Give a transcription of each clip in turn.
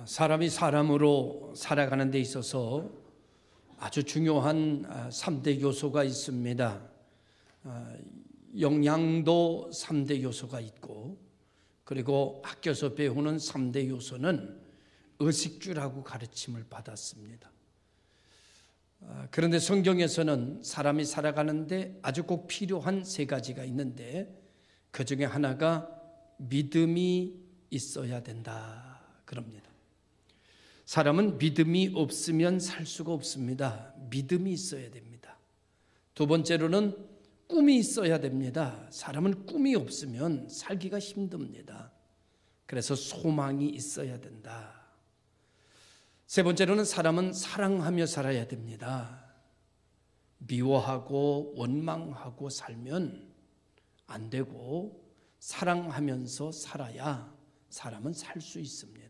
사람이 사람으로 살아가는 데 있어서 아주 중요한 3대 요소가 있습니다. 영양도 3대 요소가 있고, 그리고 학교에서 배우는 3대 요소는 의식주라고 가르침을 받았습니다. 그런데 성경에서는 사람이 살아가는데 아주 꼭 필요한 3가지가 있는데, 그 중에 하나가 믿음이 있어야 된다 그럽니다. 사람은 믿음이 없으면 살 수가 없습니다. 믿음이 있어야 됩니다. 2번째로는 꿈이 있어야 됩니다. 사람은 꿈이 없으면 살기가 힘듭니다. 그래서 소망이 있어야 된다. 3번째로는 사람은 사랑하며 살아야 됩니다. 미워하고 원망하고 살면 안 되고 사랑하면서 살아야 사람은 살 수 있습니다.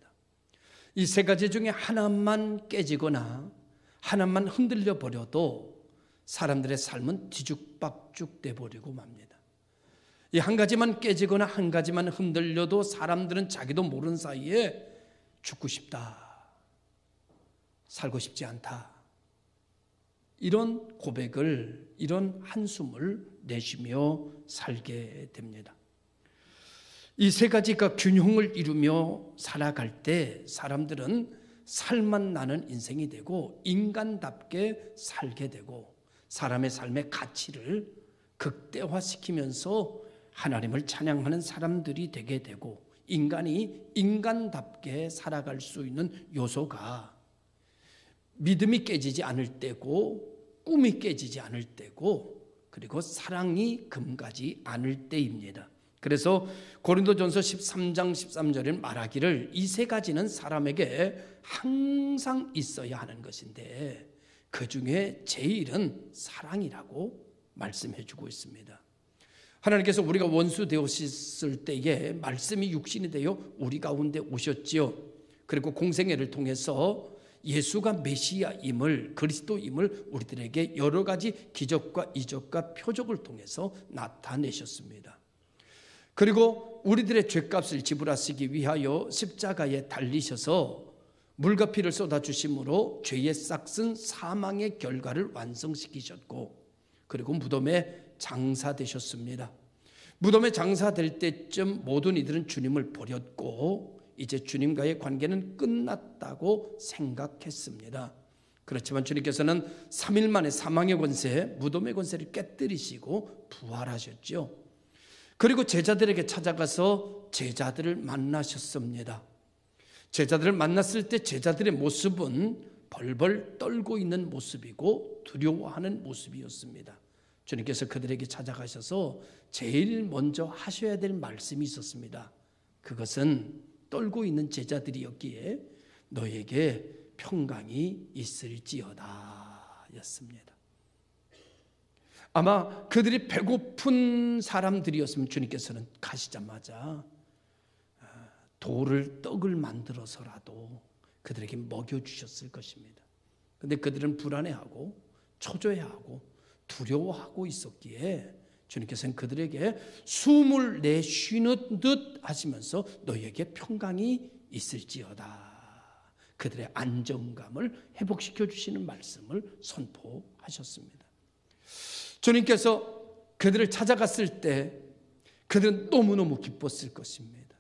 이 3가지 중에 하나만 깨지거나 하나만 흔들려 버려도 사람들의 삶은 뒤죽박죽 돼버리고 맙니다. 이 한 가지만 깨지거나 한 가지만 흔들려도 사람들은 자기도 모르는 사이에 죽고 싶다, 살고 싶지 않다, 이런 고백을, 이런 한숨을 내쉬며 살게 됩니다. 이 3가지가 균형을 이루며 살아갈 때 사람들은 살만 나는 인생이 되고 인간답게 살게 되고 사람의 삶의 가치를 극대화시키면서 하나님을 찬양하는 사람들이 되게 되고, 인간이 인간답게 살아갈 수 있는 요소가 믿음이 깨지지 않을 때고, 꿈이 깨지지 않을 때고, 그리고 사랑이 금가지 않을 때입니다. 그래서 고린도전서 13장 13절에 말하기를 이 3가지는 사람에게 항상 있어야 하는 것인데 그 중에 제일은 사랑이라고 말씀해 주고 있습니다. 하나님께서 우리가 원수 되었을 때에 말씀이 육신이 되어 우리 가운데 오셨지요. 그리고 공생애를 통해서 예수가 메시아임을, 그리스도임을 우리들에게 여러 가지 기적과 이적과 표적을 통해서 나타내셨습니다. 그리고 우리들의 죄값을 지불하시기 위하여 십자가에 달리셔서 물과 피를 쏟아주심으로 죄의 싹슨 사망의 결과를 완성시키셨고, 그리고 무덤에 장사되셨습니다. 무덤에 장사될 때쯤 모든 이들은 주님을 버렸고 이제 주님과의 관계는 끝났다고 생각했습니다. 그렇지만 주님께서는 3일 만에 사망의 권세, 무덤의 권세를 깨뜨리시고 부활하셨죠. 그리고 제자들에게 찾아가서 제자들을 만나셨습니다. 제자들을 만났을 때 제자들의 모습은 벌벌 떨고 있는 모습이고 두려워하는 모습이었습니다. 주님께서 그들에게 찾아가셔서 제일 먼저 하셔야 될 말씀이 있었습니다. 그것은 떨고 있는 제자들이었기에 너에게 평강이 있을지어다 였습니다. 아마 그들이 배고픈 사람들이었으면 주님께서는 가시자마자 돌을 떡을 만들어서라도 그들에게 먹여주셨을 것입니다. 그런데 그들은 불안해하고 초조해하고 두려워하고 있었기에 주님께서는 그들에게 숨을 내쉬는 듯 하시면서 너희에게 평강이 있을지어다, 그들의 안정감을 회복시켜 주시는 말씀을 선포하셨습니다. 주님께서 그들을 찾아갔을 때 그들은 너무너무 기뻤을 것입니다.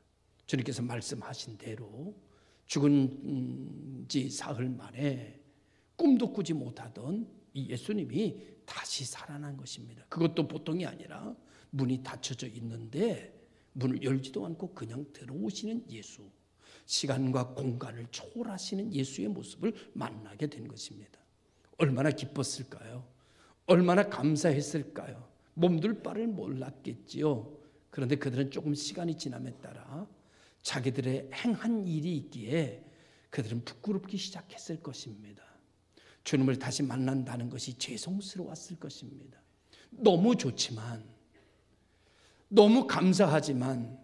주님께서 말씀하신 대로 죽은 지 사흘 만에 꿈도 꾸지 못하던 이 예수님이 다시 살아난 것입니다. 그것도 보통이 아니라 문이 닫혀져 있는데 문을 열지도 않고 그냥 들어오시는 예수, 시간과 공간을 초월하시는 예수의 모습을 만나게 된 것입니다. 얼마나 기뻤을까요? 얼마나 감사했을까요? 몸둘 바를 몰랐겠지요. 그런데 그들은 조금 시간이 지남에 따라 자기들의 행한 일이 있기에 그들은 부끄럽기 시작했을 것입니다. 주님을 다시 만난다는 것이 죄송스러웠을 것입니다. 너무 좋지만, 너무 감사하지만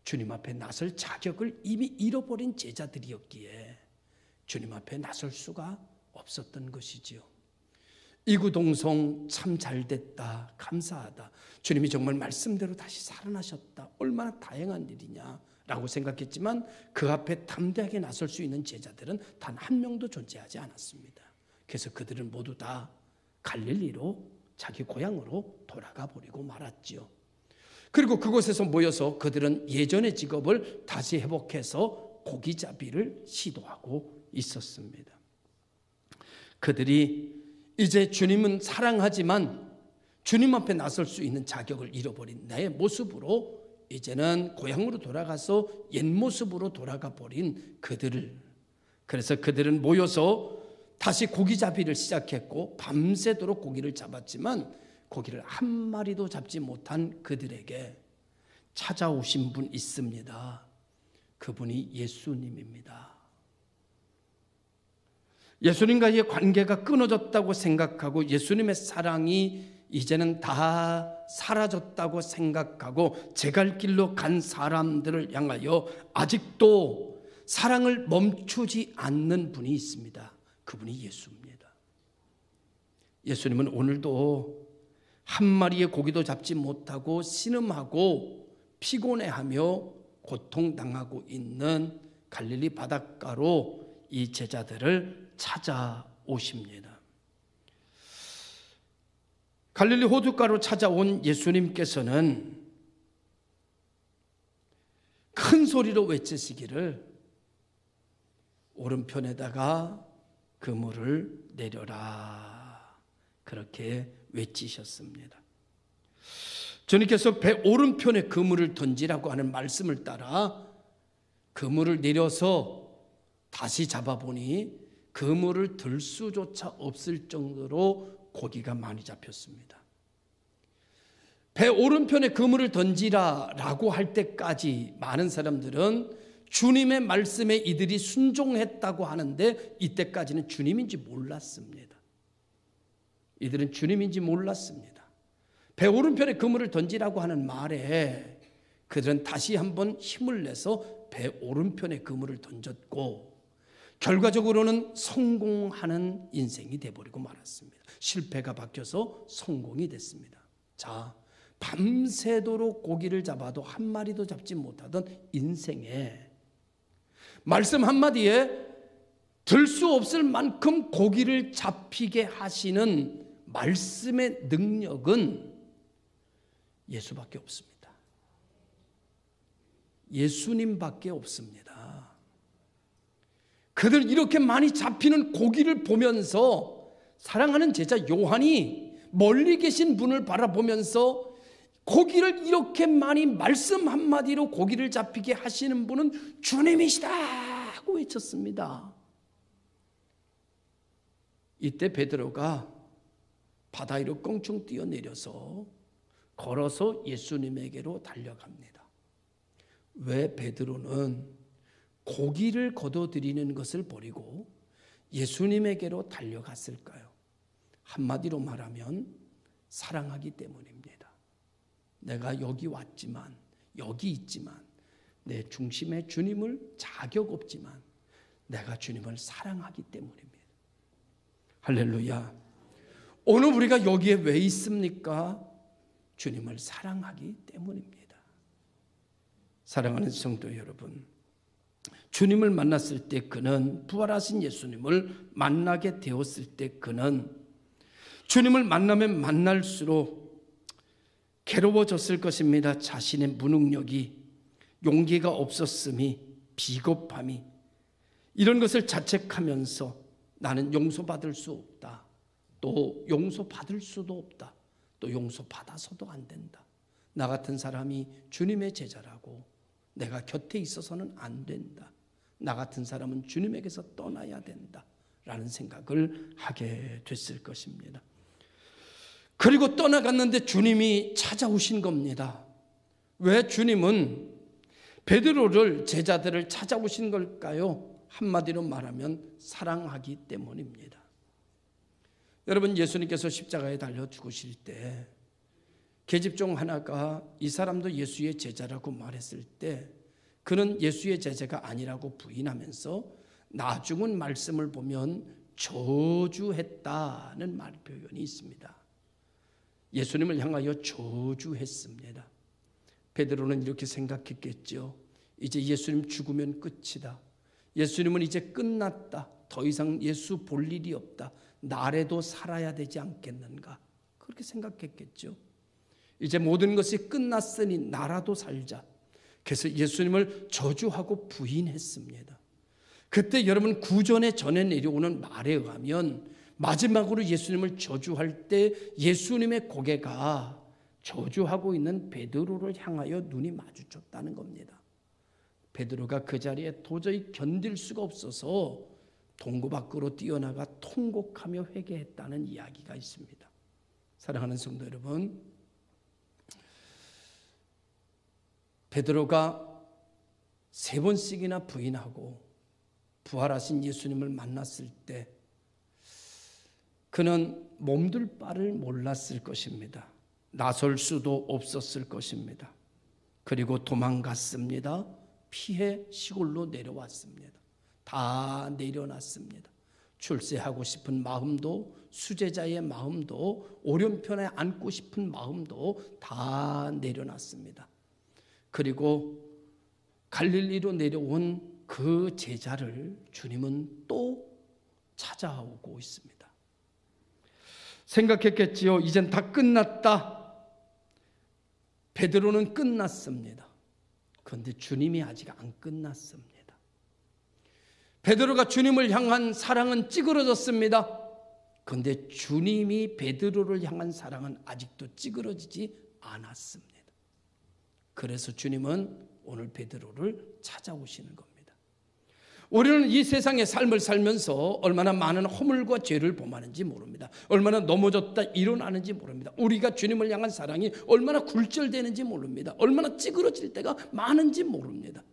주님 앞에 나설 자격을 이미 잃어버린 제자들이었기에 주님 앞에 나설 수가 없었던 것이지요. 이구동성 참 잘됐다, 감사하다, 주님이 정말 말씀대로 다시 살아나셨다, 얼마나 다행한 일이냐 라고 생각했지만 그 앞에 담대하게 나설 수 있는 제자들은 단 한 명도 존재하지 않았습니다. 그래서 그들은 모두 다 갈릴리로 자기 고향으로 돌아가 버리고 말았지요. 그리고 그곳에서 모여서 그들은 예전의 직업을 다시 회복해서 고기잡이를 시도하고 있었습니다. 그들이 이제 주님은 사랑하지만 주님 앞에 나설 수 있는 자격을 잃어버린 나의 모습으로 이제는 고향으로 돌아가서 옛 모습으로 돌아가 버린 그들을, 그래서 그들은 모여서 다시 고기잡이를 시작했고 밤새도록 고기를 잡았지만 고기를 한 마리도 잡지 못한 그들에게 찾아오신 분 있습니다. 그분이 예수님입니다. 예수님과의 관계가 끊어졌다고 생각하고 예수님의 사랑이 이제는 다 사라졌다고 생각하고 제 갈 길로 간 사람들을 향하여 아직도 사랑을 멈추지 않는 분이 있습니다. 그분이 예수입니다. 예수님은 오늘도 한 마리의 고기도 잡지 못하고 신음하고 피곤해하며 고통당하고 있는 갈릴리 바닷가로 이 제자들을 찾아오십니다. 갈릴리 호숫가로 찾아온 예수님께서는 큰 소리로 외치시기를 오른편에다가 그물을 내려라, 그렇게 외치셨습니다. 주님께서 배 오른편에 그물을 던지라고 하는 말씀을 따라 그물을 내려서 다시 잡아보니 그물을 들 수조차 없을 정도로 고기가 많이 잡혔습니다. 배 오른편에 그물을 던지라라고 할 때까지 많은 사람들은 주님의 말씀에 이들이 순종했다고 하는데 이때까지는 주님인지 몰랐습니다. 이들은 주님인지 몰랐습니다. 배 오른편에 그물을 던지라고 하는 말에 그들은 다시 한번 힘을 내서 배 오른편에 그물을 던졌고 결과적으로는 성공하는 인생이 돼버리고 말았습니다. 실패가 바뀌어서 성공이 됐습니다. 자, 밤새도록 고기를 잡아도 한 마리도 잡지 못하던 인생에 말씀 한마디에 들 수 없을 만큼 고기를 잡히게 하시는 말씀의 능력은 예수밖에 없습니다. 예수님밖에 없습니다. 그들 이렇게 많이 잡히는 고기를 보면서 사랑하는 제자 요한이 멀리 계신 분을 바라보면서 고기를 이렇게 많이 말씀 한마디로 고기를 잡히게 하시는 분은 주님이시다 하고 외쳤습니다. 이때 베드로가 바다 위로 껑충 뛰어내려서 걸어서 예수님에게로 달려갑니다. 왜 베드로는 고기를 거둬들이는 것을 버리고 예수님에게로 달려갔을까요? 한마디로 말하면 사랑하기 때문입니다. 내가 여기 왔지만, 여기 있지만, 내 중심에 주님을 자격 없지만 내가 주님을 사랑하기 때문입니다. 할렐루야. 오늘 우리가 여기에 왜 있습니까? 주님을 사랑하기 때문입니다. 사랑하는 성도 여러분, 주님을 만났을 때 그는, 부활하신 예수님을 만나게 되었을 때 그는 주님을 만나면 만날수록 괴로워졌을 것입니다. 자신의 무능력이, 용기가 없었음이, 비겁함이, 이런 것을 자책하면서 나는 용서받을 수 없다, 또 용서받을 수도 없다, 또 용서받아서도 안 된다, 나 같은 사람이 주님의 제자라고, 내가 곁에 있어서는 안 된다, 나 같은 사람은 주님에게서 떠나야 된다 라는 생각을 하게 됐을 것입니다. 그리고 떠나갔는데 주님이 찾아오신 겁니다. 왜 주님은 베드로를, 제자들을 찾아오신 걸까요? 한마디로 말하면 사랑하기 때문입니다. 여러분, 예수님께서 십자가에 달려 죽으실 때 계집 중 하나가 이 사람도 예수의 제자라고 말했을 때 그는 예수의 제자가 아니라고 부인하면서 나중은 말씀을 보면 저주했다는 말 표현이 있습니다. 예수님을 향하여 저주했습니다. 베드로는 이렇게 생각했겠죠. 이제 예수님 죽으면 끝이다. 예수님은 이제 끝났다. 더 이상 예수 볼 일이 없다. 나라도 살아야 되지 않겠는가? 그렇게 생각했겠죠. 이제 모든 것이 끝났으니 나라도 살자. 그래서 예수님을 저주하고 부인했습니다. 그때 여러분 구전에 전해 내려오는 말에 의하면 마지막으로 예수님을 저주할 때 예수님의 고개가 저주하고 있는 베드로를 향하여 눈이 마주쳤다는 겁니다. 베드로가 그 자리에 도저히 견딜 수가 없어서 동굴 밖으로 뛰어나가 통곡하며 회개했다는 이야기가 있습니다. 사랑하는 성도 여러분, 베드로가 3번씩이나 부인하고 부활하신 예수님을 만났을 때 그는 몸둘 바를 몰랐을 것입니다. 나설 수도 없었을 것입니다. 그리고 도망갔습니다. 피해 시골로 내려왔습니다. 다 내려놨습니다. 출세하고 싶은 마음도, 수제자의 마음도, 오른편에 앉고 싶은 마음도 다 내려놨습니다. 그리고 갈릴리로 내려온 그 제자를 주님은 또 찾아오고 있습니다. 생각했겠지요. 이젠 다 끝났다. 베드로는 끝났습니다. 그런데 주님이 아직 안 끝났습니다. 베드로가 주님을 향한 사랑은 찌그러졌습니다. 그런데 주님이 베드로를 향한 사랑은 아직도 찌그러지지 않았습니다. 그래서 주님은 오늘 베드로를 찾아오시는 겁니다. 우리는 이 세상의 삶을 살면서 얼마나 많은 허물과 죄를 범하는지 모릅니다. 얼마나 넘어졌다 일어나는지 모릅니다. 우리가 주님을 향한 사랑이 얼마나 굴절되는지 모릅니다. 얼마나 찌그러질 때가 많은지 모릅니다.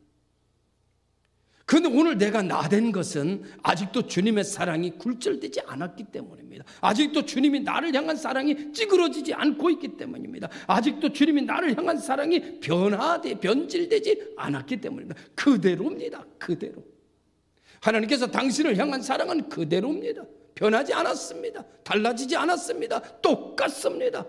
그런데 오늘 내가 나된 것은 아직도 주님의 사랑이 굴절되지 않았기 때문입니다. 아직도 주님이 나를 향한 사랑이 찌그러지지 않고 있기 때문입니다. 아직도 주님이 나를 향한 사랑이 변질되지 않았기 때문입니다. 그대로입니다. 그대로. 하나님께서 당신을 향한 사랑은 그대로입니다. 변하지 않았습니다. 달라지지 않았습니다. 똑같습니다.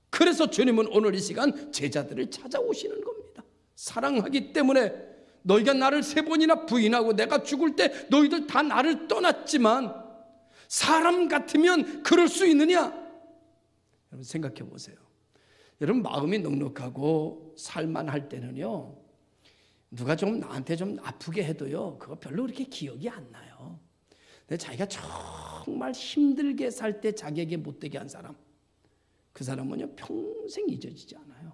그래서 주님은 오늘 이 시간 제자들을 찾아오시는 겁니다. 사랑하기 때문에 너희가 나를 3번이나 부인하고 내가 죽을 때 너희들 다 나를 떠났지만 사람 같으면 그럴 수 있느냐? 여러분 생각해 보세요. 여러분 마음이 넉넉하고 살만할 때는요, 누가 좀 나한테 좀 아프게 해도요, 그거 별로 그렇게 기억이 안 나요. 근데 자기가 정말 힘들게 살 때 자기에게 못되게 한 사람, 그 사람은요 평생 잊어지지 않아요.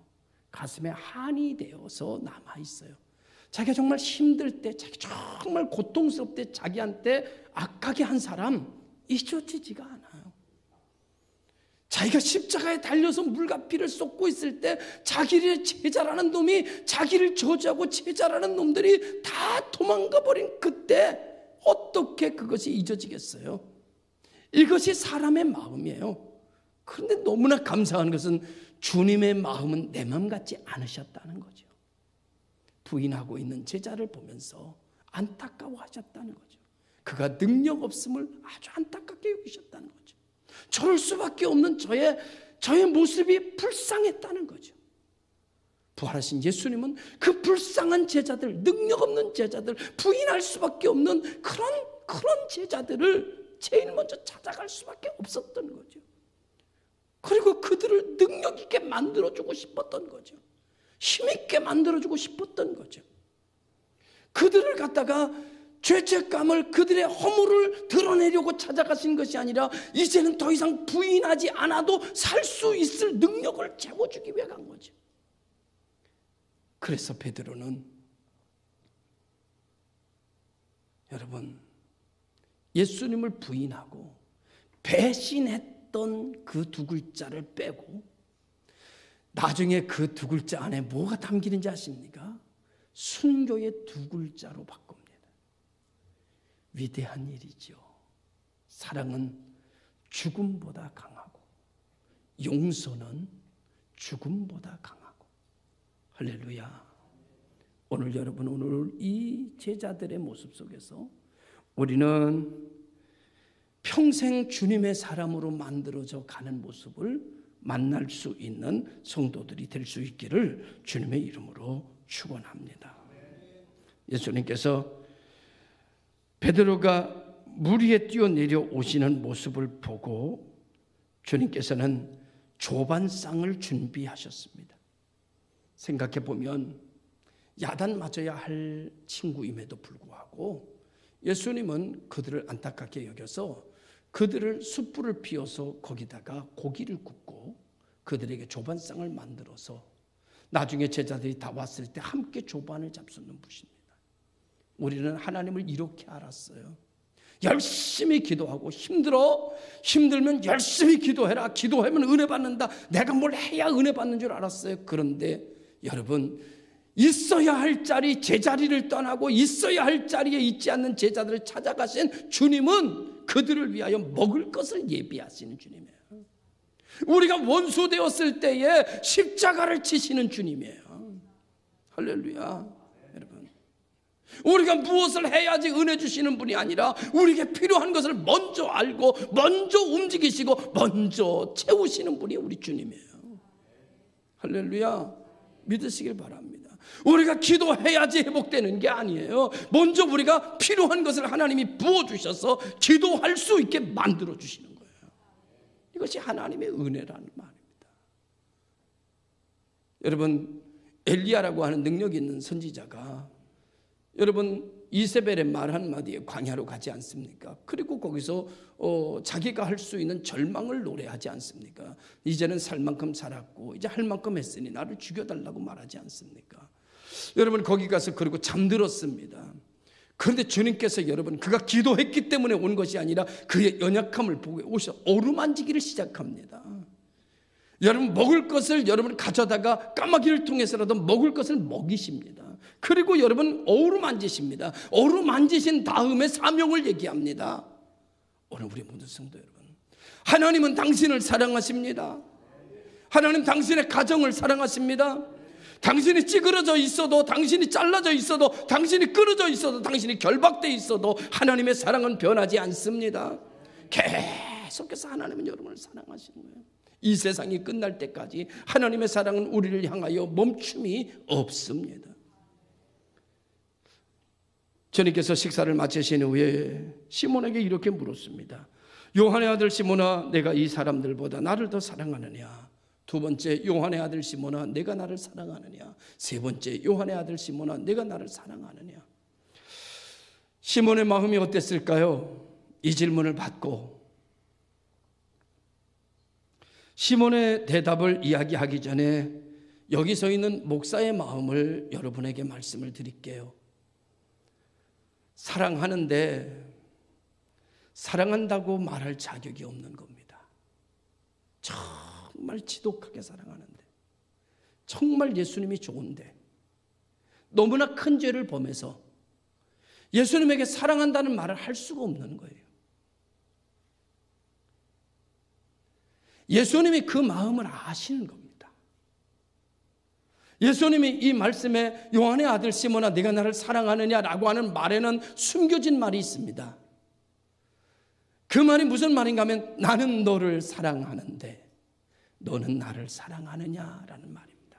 가슴에 한이 되어서 남아있어요. 자기가 정말 힘들 때, 자기 정말 고통스럽을 때 자기한테 악하게 한 사람 잊혀지지가 않아요. 자기가 십자가에 달려서 물과 피를 쏟고 있을 때 자기를 제자라는 놈이, 자기를 저주하고 제자라는 놈들이 다 도망가 버린 그때 어떻게 그것이 잊어지겠어요? 이것이 사람의 마음이에요. 그런데 너무나 감사한 것은 주님의 마음은 내 마음 같지 않으셨다는 거죠. 부인하고 있는 제자를 보면서 안타까워하셨다는 거죠. 그가 능력 없음을 아주 안타깝게 여기셨다는 거죠. 저럴 수밖에 없는 저의 모습이 불쌍했다는 거죠. 부활하신 예수님은 그 불쌍한 제자들, 능력 없는 제자들, 부인할 수밖에 없는 그런 제자들을 제일 먼저 찾아갈 수밖에 없었던 거죠. 그리고 그들을 능력 있게 만들어주고 싶었던 거죠. 힘있게 만들어주고 싶었던 거죠. 그들을 갖다가 죄책감을, 그들의 허물을 드러내려고 찾아가신 것이 아니라 이제는 더 이상 부인하지 않아도 살 수 있을 능력을 채워주기 위해 간 거죠. 그래서 베드로는, 여러분, 예수님을 부인하고 배신했던 그 2글자를 빼고 나중에 그 2글자 안에 뭐가 담기는지 아십니까? 순교의 2글자로 바꿉니다. 위대한 일이죠. 사랑은 죽음보다 강하고 용서는 죽음보다 강하고. 할렐루야. 오늘 여러분, 오늘 이 제자들의 모습 속에서 우리는 평생 주님의 사람으로 만들어져 가는 모습을 만날 수 있는 성도들이 될 수 있기를 주님의 이름으로 축원합니다. 예수님께서 베드로가 물 위에 뛰어내려 오시는 모습을 보고 주님께서는 조반상을 준비하셨습니다. 생각해 보면 야단 맞아야 할 친구임에도 불구하고 예수님은 그들을 안타깝게 여겨서 그들을 숯불을 피워서 거기다가 고기를 굽고 그들에게 조반상을 만들어서 나중에 제자들이 다 왔을 때 함께 조반을 잡수는 분입니다. 우리는 하나님을 이렇게 알았어요. 열심히 기도하고 힘들면 열심히 기도해라. 기도하면 은혜 받는다. 내가 뭘 해야 은혜 받는 줄 알았어요. 그런데 여러분, 있어야 할 자리 제자리를 떠나고 있어야 할 자리에 있지 않는 제자들을 찾아가신 주님은 그들을 위하여 먹을 것을 예비하시는 주님이에요. 우리가 원수 되었을 때에 십자가를 치시는 주님이에요. 할렐루야. 여러분, 우리가 무엇을 해야지 은혜 주시는 분이 아니라 우리에게 필요한 것을 먼저 알고 먼저 움직이시고 먼저 채우시는 분이 우리 주님이에요. 할렐루야. 믿으시길 바랍니다. 우리가 기도해야지 회복되는 게 아니에요. 먼저 우리가 필요한 것을 하나님이 부어주셔서 기도할 수 있게 만들어주시는 거예요. 이것이 하나님의 은혜라는 말입니다. 여러분, 엘리야라고 하는 능력 있는 선지자가 여러분 이세벨의 말 한마디에 광야로 가지 않습니까? 그리고 거기서 자기가 할 수 있는 절망을 노래하지 않습니까? 이제는 살 만큼 살았고 이제 할 만큼 했으니 나를 죽여달라고 말하지 않습니까? 여러분 거기 가서 그리고 잠들었습니다. 그런데 주님께서 여러분 그가 기도했기 때문에 온 것이 아니라 그의 연약함을 보고 오셔서 어루만지기를 시작합니다. 여러분 먹을 것을 여러분 가져다가 까마귀를 통해서라도 먹을 것을 먹이십니다. 그리고 여러분 어루만지십니다. 어루만지신 다음에 사명을 얘기합니다. 오늘 우리 모든 성도 여러분, 하나님은 당신을 사랑하십니다. 하나님 당신의 가정을 사랑하십니다. 당신이 찌그러져 있어도, 당신이 잘라져 있어도, 당신이 끊어져 있어도, 당신이 결박되어 있어도 하나님의 사랑은 변하지 않습니다. 계속해서 하나님은 여러분을 사랑하시는 거예요. 이 세상이 끝날 때까지 하나님의 사랑은 우리를 향하여 멈춤이 없습니다. 주님께서 식사를 마치신 후에 시몬에게 이렇게 물었습니다. 요한의 아들 시몬아, 내가 이 사람들보다 나를 더 사랑하느냐? 두 번째, 요한의 아들 시몬아, 내가 나를 사랑하느냐? 세 번째, 요한의 아들 시몬아, 내가 나를 사랑하느냐? 시몬의 마음이 어땠을까요? 이 질문을 받고 시몬의 대답을 이야기하기 전에 여기 서 있는 목사의 마음을 여러분에게 말씀을 드릴게요. 사랑하는데 사랑한다고 말할 자격이 없는 겁니다. 정말 지독하게 사랑하는데, 정말 예수님이 좋은데 너무나 큰 죄를 범해서 예수님에게 사랑한다는 말을 할 수가 없는 거예요. 예수님이 그 마음을 아시는 겁니다. 예수님이 이 말씀에 요한의 아들 시몬아 네가 나를 사랑하느냐라고 하는 말에는 숨겨진 말이 있습니다. 그 말이 무슨 말인가 하면 나는 너를 사랑하는데 너는 나를 사랑하느냐라는 말입니다.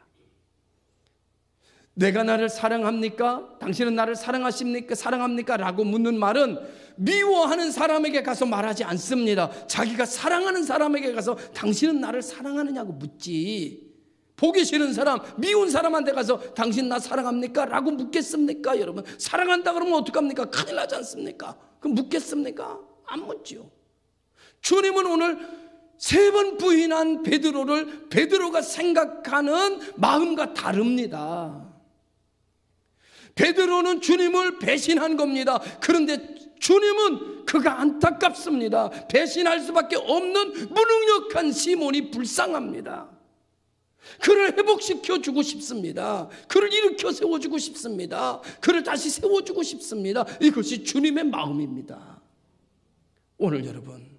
내가 나를 사랑합니까? 당신은 나를 사랑하십니까? 사랑합니까? 라고 묻는 말은 미워하는 사람에게 가서 말하지 않습니다. 자기가 사랑하는 사람에게 가서 당신은 나를 사랑하느냐고 묻지, 보기 싫은 사람, 미운 사람한테 가서 당신 나 사랑합니까? 라고 묻겠습니까? 여러분, 사랑한다 그러면 어떡합니까? 큰일 나지 않습니까? 그럼 묻겠습니까? 안 묻죠. 주님은 오늘 3번 부인한 베드로를 베드로가 생각하는 마음과 다릅니다. 베드로는 주님을 배신한 겁니다. 그런데 주님은 그가 안타깝습니다. 배신할 수밖에 없는 무능력한 시몬이 불쌍합니다. 그를 회복시켜 주고 싶습니다. 그를 일으켜 세워주고 싶습니다. 그를 다시 세워주고 싶습니다. 이것이 주님의 마음입니다. 오늘 여러분,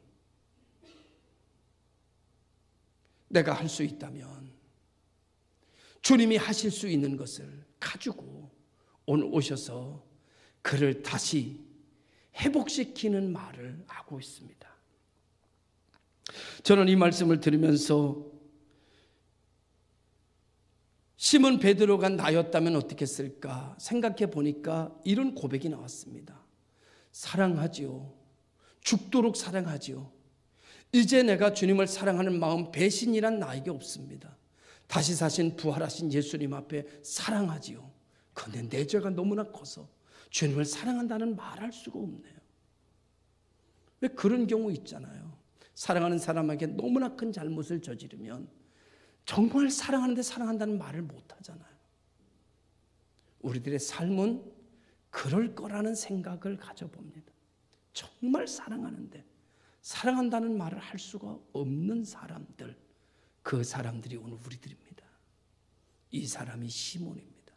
내가 할 수 있다면 주님이 하실 수 있는 것을 가지고 오늘 오셔서 그를 다시 회복시키는 말을 하고 있습니다. 저는 이 말씀을 들으면서 시몬 베드로가 나였다면 어떻게 했을까 생각해 보니까 이런 고백이 나왔습니다. 사랑하지요. 죽도록 사랑하지요. 이제 내가 주님을 사랑하는 마음 배신이란 나에게 없습니다. 다시 사신 부활하신 예수님 앞에 사랑하지요. 그런데 내 죄가 너무나 커서 주님을 사랑한다는 말할 수가 없네요. 왜 그런 경우 있잖아요. 사랑하는 사람에게 너무나 큰 잘못을 저지르면 정말 사랑하는데 사랑한다는 말을 못하잖아요. 우리들의 삶은 그럴 거라는 생각을 가져봅니다. 정말 사랑하는데 사랑한다는 말을 할 수가 없는 사람들, 그 사람들이 오늘 우리들입니다. 이 사람이 시몬입니다.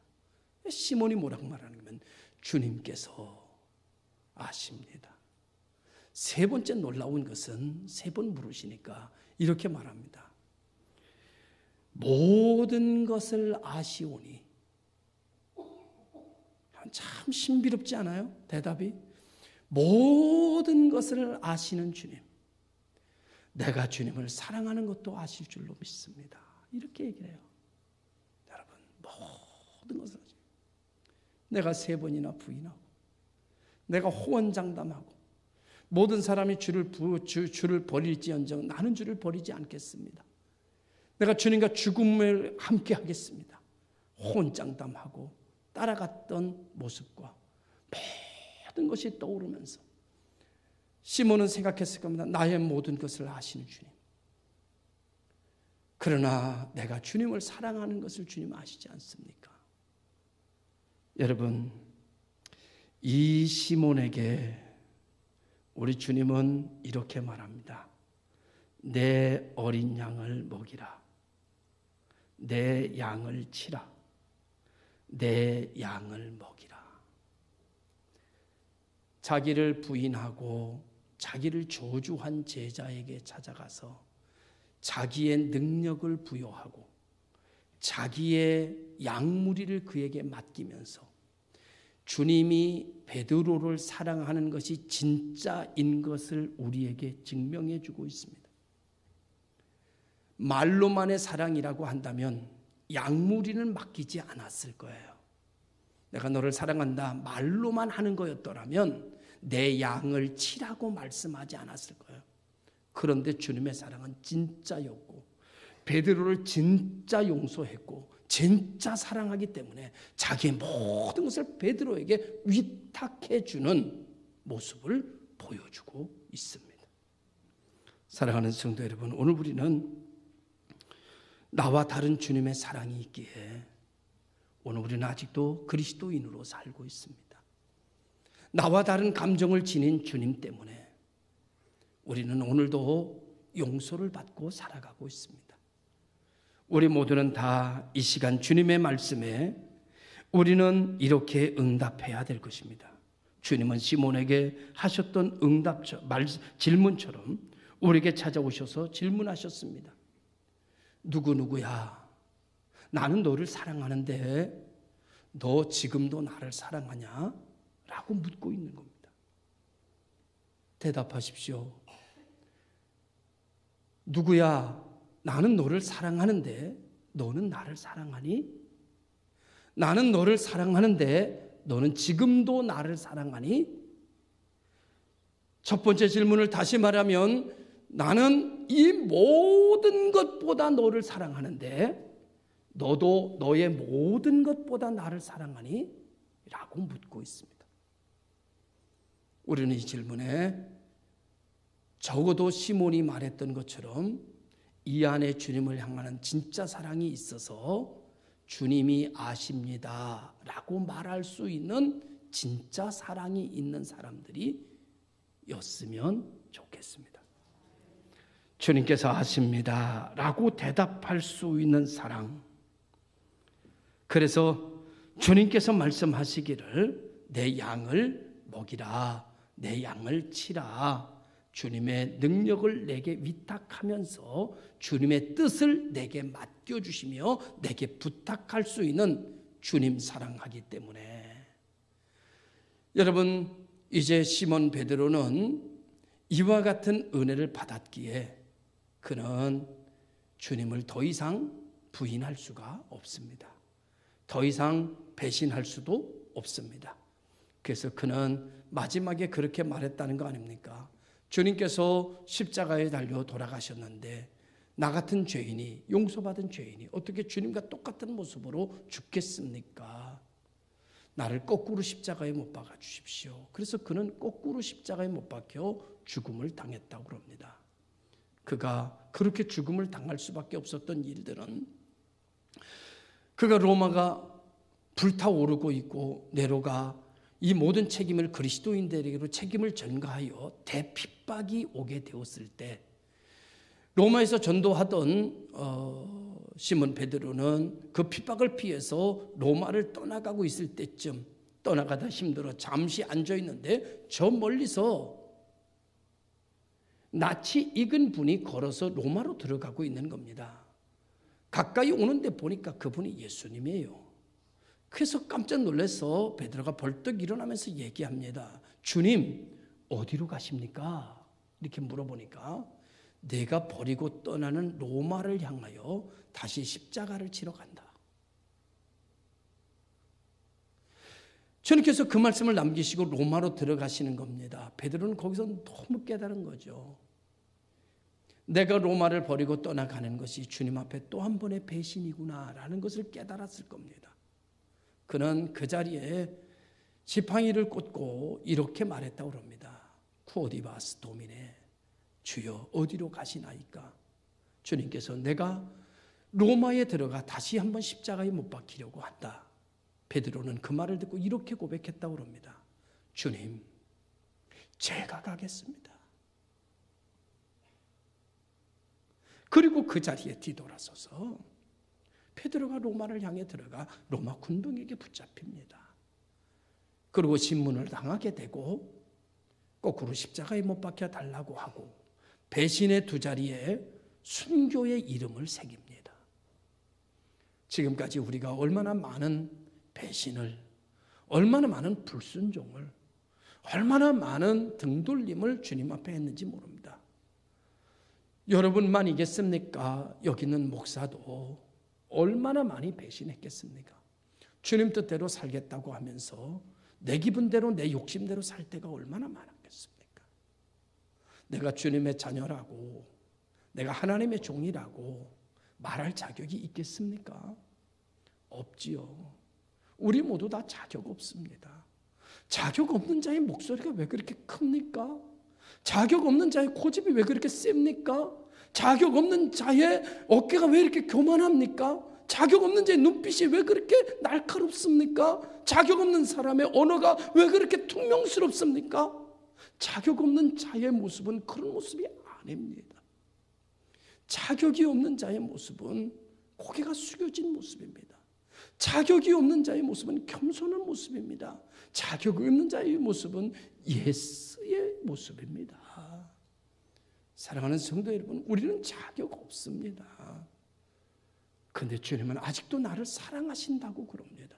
시몬이 뭐라고 말하냐면 주님께서 아십니다. 세 번째 놀라운 것은 세 번 물으시니까 이렇게 말합니다. 모든 것을 아시오니. 참 신비롭지 않아요? 대답이. 모든 것을 아시는 주님. 내가 주님을 사랑하는 것도 아실 줄로 믿습니다. 이렇게 얘기를 해요. 여러분, 모든 것을 아시고. 내가 3번이나 부인하고, 내가 호언장담하고, 모든 사람이 주를 버릴지언정 나는 주를 버리지 않겠습니다. 내가 주님과 죽음을 함께 하겠습니다. 호언장담하고 따라갔던 모습과 모든 것이 떠오르면서 시몬은 생각했을 겁니다. 나의 모든 것을 아시는 주님. 그러나 내가 주님을 사랑하는 것을 주님 아시지 않습니까? 여러분, 이 시몬에게 우리 주님은 이렇게 말합니다. 내 어린 양을 먹이라. 내 양을 치라. 내 양을 먹이라. 자기를 부인하고 자기를 저주한 제자에게 찾아가서 자기의 능력을 부여하고 자기의 양무리를 그에게 맡기면서 주님이 베드로를 사랑하는 것이 진짜인 것을 우리에게 증명해 주고 있습니다. 말로만의 사랑이라고 한다면 양무리는 맡기지 않았을 거예요. 내가 너를 사랑한다 말로만 하는 거였더라면 내 양을 치라고 말씀하지 않았을 거예요. 그런데 주님의 사랑은 진짜였고 베드로를 진짜 용서했고 진짜 사랑하기 때문에 자기의 모든 것을 베드로에게 위탁해 주는 모습을 보여주고 있습니다. 사랑하는 성도 여러분, 오늘 우리는 나와 다른 주님의 사랑이 있기에 오늘 우리는 아직도 그리스도인으로 살고 있습니다. 나와 다른 감정을 지닌 주님 때문에 우리는 오늘도 용서를 받고 살아가고 있습니다. 우리 모두는 다 이 시간 주님의 말씀에 우리는 이렇게 응답해야 될 것입니다. 주님은 시몬에게 하셨던 질문처럼 우리에게 찾아오셔서 질문하셨습니다. 누구야? 나는 너를 사랑하는데 너 지금도 나를 사랑하냐? 라고 묻고 있는 겁니다. 대답하십시오. 누구야? 나는 너를 사랑하는데 너는 나를 사랑하니? 나는 너를 사랑하는데 너는 지금도 나를 사랑하니? 첫 번째 질문을 다시 말하면 나는 이 모든 것보다 너를 사랑하는데 너도 너의 모든 것보다 나를 사랑하니? 라고 묻고 있습니다. 우리는 이 질문에 적어도 시몬이 말했던 것처럼 이 안에 주님을 향하는 진짜 사랑이 있어서 주님이 아십니다 라고 말할 수 있는 진짜 사랑이 있는 사람들이 였으면 좋겠습니다. 주님께서 아십니다 라고 대답할 수 있는 사랑. 그래서 주님께서 말씀하시기를 내 양을 먹이라, 내 양을 치라, 주님의 능력을 내게 위탁하면서 주님의 뜻을 내게 맡겨주시며 내게 부탁할 수 있는 주님 사랑하기 때문에 여러분, 이제 시몬 베드로는 이와 같은 은혜를 받았기에 그는 주님을 더 이상 부인할 수가 없습니다. 더 이상 배신할 수도 없습니다. 그래서 그는 마지막에 그렇게 말했다는 거 아닙니까? 주님께서 십자가에 달려 돌아가셨는데 나 같은 죄인이, 용서받은 죄인이 어떻게 주님과 똑같은 모습으로 죽겠습니까? 나를 거꾸로 십자가에 못 박아 주십시오. 그래서 그는 거꾸로 십자가에 못 박혀 죽음을 당했다고 그럽니다. 그가 그렇게 죽음을 당할 수밖에 없었던 일들은, 그가 로마가 불타오르고 있고 네로가 이 모든 책임을 그리스도인들에게로 책임을 전가하여 대핍박이 오게 되었을 때, 로마에서 전도하던 시몬 베드로는 그 핍박을 피해서 로마를 떠나가고 있을 때쯤, 떠나가다 힘들어 잠시 앉아 있는데 저 멀리서 낯이 익은 분이 걸어서 로마로 들어가고 있는 겁니다. 가까이 오는데 보니까 그분이 예수님이에요. 그래서 깜짝 놀라서 베드로가 벌떡 일어나면서 얘기합니다. 주님, 어디로 가십니까? 이렇게 물어보니까 내가 버리고 떠나는 로마를 향하여 다시 십자가를 지러 간다. 주님께서 그 말씀을 남기시고 로마로 들어가시는 겁니다. 베드로는 거기서 너무 깨달은 거죠. 내가 로마를 버리고 떠나가는 것이 주님 앞에 또 한 번의 배신이구나라는 것을 깨달았을 겁니다. 그는 그 자리에 지팡이를 꽂고 이렇게 말했다고 합니다. 쿠오디바스 도미네, 주여 어디로 가시나이까? 주님께서 내가 로마에 들어가 다시 한번 십자가에 못 박히려고 한다. 베드로는 그 말을 듣고 이렇게 고백했다고 합니다. 주님, 제가 가겠습니다. 그리고 그 자리에 뒤돌아서서 베드로가 로마를 향해 들어가 로마 군병에게 붙잡힙니다. 그리고 신문을 당하게 되고 거꾸로 십자가에 못 박혀 달라고 하고 배신의 두 자리에 순교의 이름을 새깁니다. 지금까지 우리가 얼마나 많은 배신을, 얼마나 많은 불순종을, 얼마나 많은 등돌림을 주님 앞에 했는지 모릅니다. 여러분만이겠습니까? 여기 있는 목사도 얼마나 많이 배신했겠습니까? 주님 뜻대로 살겠다고 하면서 내 기분대로, 내 욕심대로 살 때가 얼마나 많았겠습니까? 내가 주님의 자녀라고, 내가 하나님의 종이라고 말할 자격이 있겠습니까? 없지요. 우리 모두 다 자격 없습니다. 자격 없는 자의 목소리가 왜 그렇게 큽니까? 자격 없는 자의 고집이 왜 그렇게 셉니까? 자격 없는 자의 어깨가 왜 이렇게 교만합니까? 자격 없는 자의 눈빛이 왜 그렇게 날카롭습니까? 자격 없는 사람의 언어가 왜 그렇게 퉁명스럽습니까? 자격 없는 자의 모습은 그런 모습이 아닙니다. 자격이 없는 자의 모습은 고개가 숙여진 모습입니다. 자격이 없는 자의 모습은 겸손한 모습입니다. 자격이 없는 자의 모습은 예스의 모습입니다. 사랑하는 성도 여러분, 우리는 자격 없습니다. 그런데 주님은 아직도 나를 사랑하신다고 그럽니다.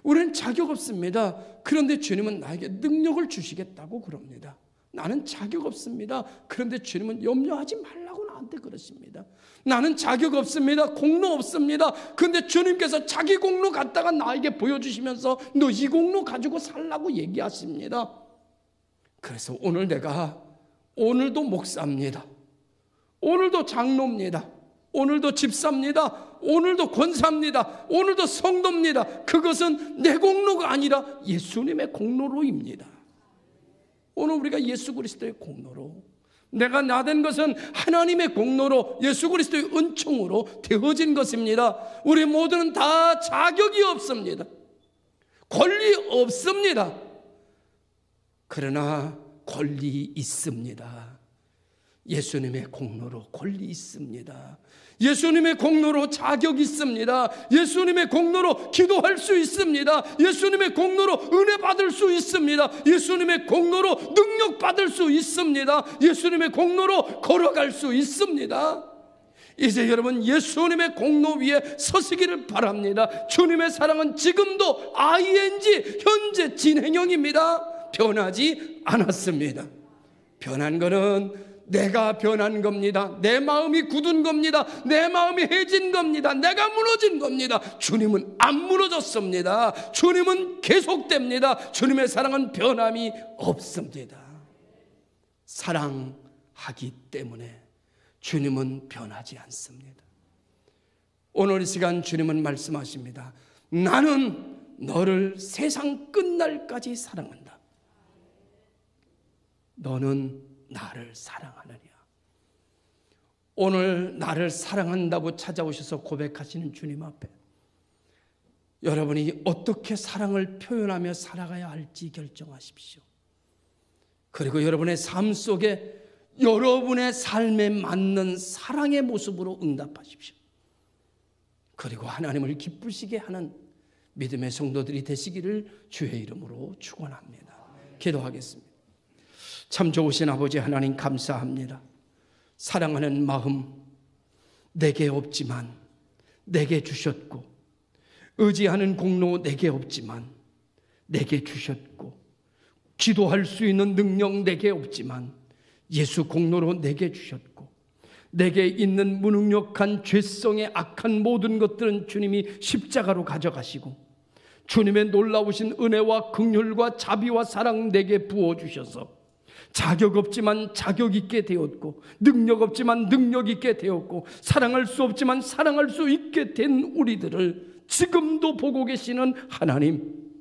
우리는 자격 없습니다. 그런데 주님은 나에게 능력을 주시겠다고 그럽니다. 나는 자격 없습니다. 그런데 주님은 염려하지 말라고 나한테 그러십니다. 나는 자격 없습니다. 공로 없습니다. 그런데 주님께서 자기 공로 갖다가 나에게 보여주시면서 너 이 공로 가지고 살라고 얘기하십니다. 그래서 오늘 내가 오늘도 목사입니다. 오늘도 장로입니다. 오늘도 집사입니다. 오늘도 권사입니다. 오늘도 성도입니다. 그것은 내 공로가 아니라 예수님의 공로로입니다. 오늘 우리가 예수 그리스도의 공로로, 내가 나된 것은 하나님의 공로로 예수 그리스도의 은총으로 되어진 것입니다. 우리 모두는 다 자격이 없습니다. 권리 없습니다. 그러나 권리 있습니다. 예수님의 공로로 권리 있습니다. 예수님의 공로로 자격 있습니다. 예수님의 공로로 기도할 수 있습니다. 예수님의 공로로 은혜 받을 수 있습니다. 예수님의 공로로 능력 받을 수 있습니다. 예수님의 공로로 걸어갈 수 있습니다. 이제 여러분 예수님의 공로 위에 서시기를 바랍니다. 주님의 사랑은 지금도 ING 현재 진행형입니다. 변하지 않았습니다. 변한 것은 내가 변한 겁니다. 내 마음이 굳은 겁니다. 내 마음이 해진 겁니다. 내가 무너진 겁니다. 주님은 안 무너졌습니다. 주님은 계속됩니다. 주님의 사랑은 변함이 없습니다. 사랑하기 때문에 주님은 변하지 않습니다. 오늘 이 시간 주님은 말씀하십니다. 나는 너를 세상 끝날까지 사랑한다. 너는 나를 사랑하느냐. 오늘 나를 사랑한다고 찾아오셔서 고백하시는 주님 앞에 여러분이 어떻게 사랑을 표현하며 살아가야 할지 결정하십시오. 그리고 여러분의 삶 속에 여러분의 삶에 맞는 사랑의 모습으로 응답하십시오. 그리고 하나님을 기쁘시게 하는 믿음의 성도들이 되시기를 주의 이름으로 축원합니다. 기도하겠습니다. 참 좋으신 아버지 하나님 감사합니다. 사랑하는 마음 내게 없지만 내게 주셨고, 의지하는 공로 내게 없지만 내게 주셨고, 기도할 수 있는 능력 내게 없지만 예수 공로로 내게 주셨고, 내게 있는 무능력한 죄성의 악한 모든 것들은 주님이 십자가로 가져가시고 주님의 놀라우신 은혜와 긍휼과 자비와 사랑 내게 부어주셔서 자격 없지만 자격 있게 되었고, 능력 없지만 능력 있게 되었고, 사랑할 수 없지만 사랑할 수 있게 된 우리들을 지금도 보고 계시는 하나님,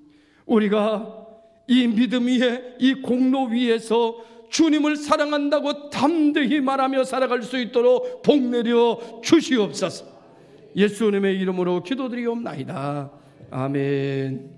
우리가 이 믿음 위에, 이 공로 위에서 주님을 사랑한다고 담대히 말하며 살아갈 수 있도록 복내려 주시옵소서. 예수님의 이름으로 기도드리옵나이다. 아멘.